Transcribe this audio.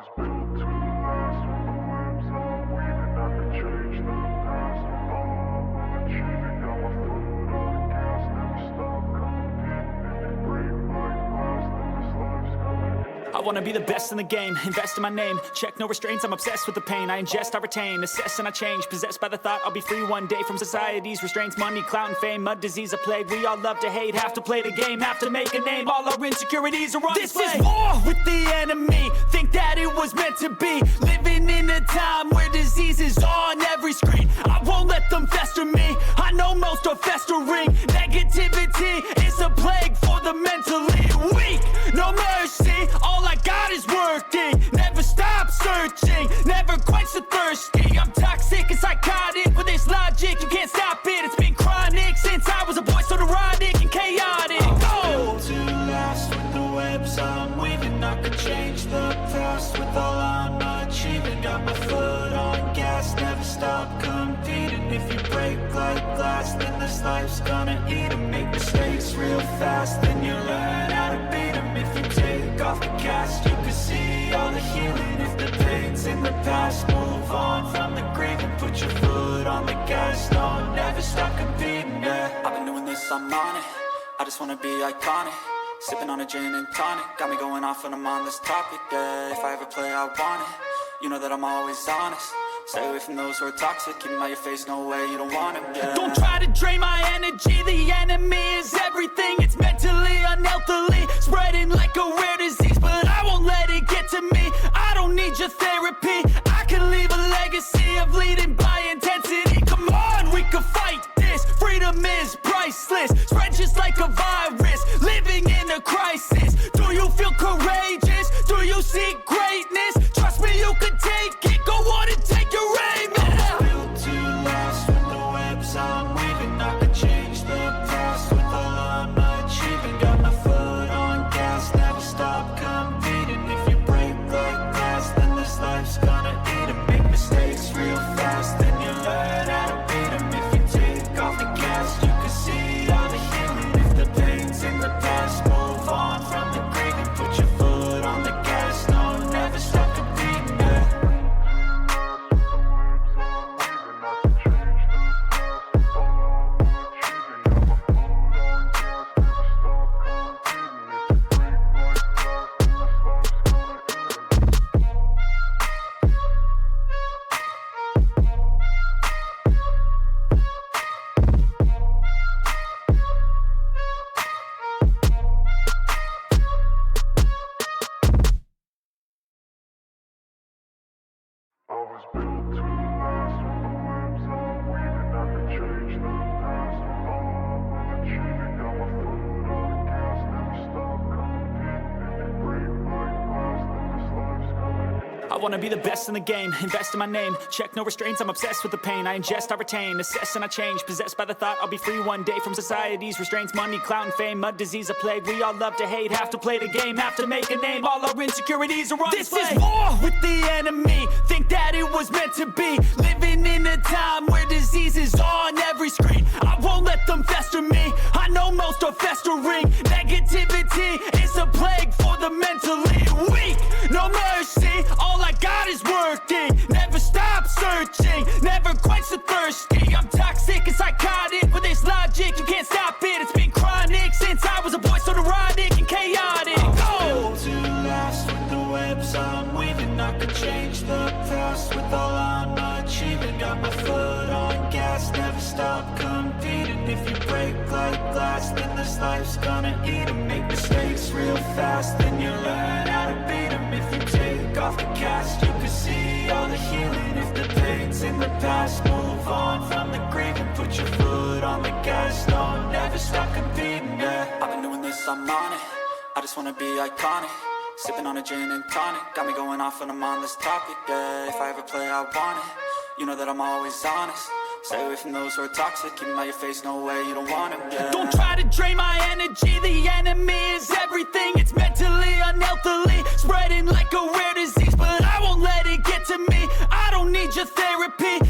was built to last. With the webs I'm weaving, I could change the past. With all I'm achieving, got my foot on the gas. Never stop competing. If you break my glass, then this life's gonna end. I wanna be the best in the game, invest in my name. Check no restraints, I'm obsessed with the pain. I ingest, I retain, assess and I change. Possessed by the thought I'll be free one day from society's restraints. Money, clout and fame, mud, disease, a plague. We all love to hate, have to play the game, have to make a name. All our insecurities are on display. This is war with the enemy, think that it was meant to be. Living in a time where disease is on every screen. I won't let them fester me, I know most are festering. Negativity is a plague for the mentally weak. No mercy, all I got is working. Never stop searching, never quench the thirsty. I'm toxic and psychotic, with this logic you can't stop it. It's been chronic since I was a boy, so neurotic and chaotic. Built to last. With the webs I'm weaving, I could change the past. With all I'm achieving, got my foot on gas. Never stop competing. If you break like glass, then this life's gonna eat 'em. Make mistakes real fast, then you learn how to beat 'em. If you take off the cast, you can see all the healing. If the pain's in the past, move on from the grave and put your foot on the gas. No, never stop competing, yeah. I've been doing this, I'm on it. I just wanna be iconic. Sipping on a gin and tonic, got me going off when I'm on this topic, yeah. If I ever play, I want it. You know that I'm always honest. Stay away from those who are toxic. Keep 'em out your face, no way, you don't want it, yeah. Don't try to drain my energy. The enemy is everything. It's mentally, unhealthily, spreading like a rare disease. But I won't let it get to me. I don't need your therapy. I can leave a legacy of leading by intensity. Come on, we can fight this. Freedom is priceless. Spread just like a virus. Living in a crisis. Do you feel courageous? Do you seek greatness? Trust me, you can take it. Go on and take your aim. Built to last. With the webs I'm weaving, I could change the past. With all I'm achieving, got my foot on gas. Never stop competing. If you break like glass, then this life's gonna eat 'em. Make mistakes real fast, then you learn how to beat 'em. If you take off the gas, you can see all the healing. If the pain's in the past, move on from the grave and put your foot on the gas. No, never stop competing, yeah. I was built to last. With the webs I'm weaving, I could change the past. With all I'm achieving, got my foot on the gas. Never stop competing. If you break like glass, then this life's gonna end. I wanna be the best in the game, invest in my name. Check no restraints, I'm obsessed with the pain. I ingest, I retain, assess and I change. Possessed by the thought I'll be free one day from society's restraints. Money, clout and fame, mud, disease, a plague. We all love to hate, have to play the game, have to make a name. All our insecurities are on display. This is war with the enemy, think that it was meant to be. Living in a time where disease is on every screen. I won't let them fester me, I know most are festering. Negativity is a plague for the mentally weak. No mercy, all I got is working. Never stop searching, never quench the thirsty. I'm toxic and psychotic, with this logic you can't stop it. It's been chronic since I was a boy, so neurotic and chaotic. Built to last. With the webs I'm weaving, I could change the past. With all I'm achieving, got my foot on gas. Never stop competing. If you break like glass, then this life's gonna eat 'em. Make mistakes real fast, then you learn how to beat 'em. If you take off the cast, you can see all the healing. If the pain's in the past, move on from the grave and put your foot on the gas. No, never stop competing, yeah. I've been doing this, I'm on it. I just wanna be iconic. Sipping on a gin and tonic, got me going off when I'm on this topic, yeah. If I ever play, I want it. You know that I'm always honest. Stay away from those who are toxic. Keep 'em out your face, no way, you don't want it, yeah. Don't try to drain my energy. The enemy is everything. It's mentally, unhealthily, spreading like a rare disease. But I won't let it get to me. I don't need your therapy.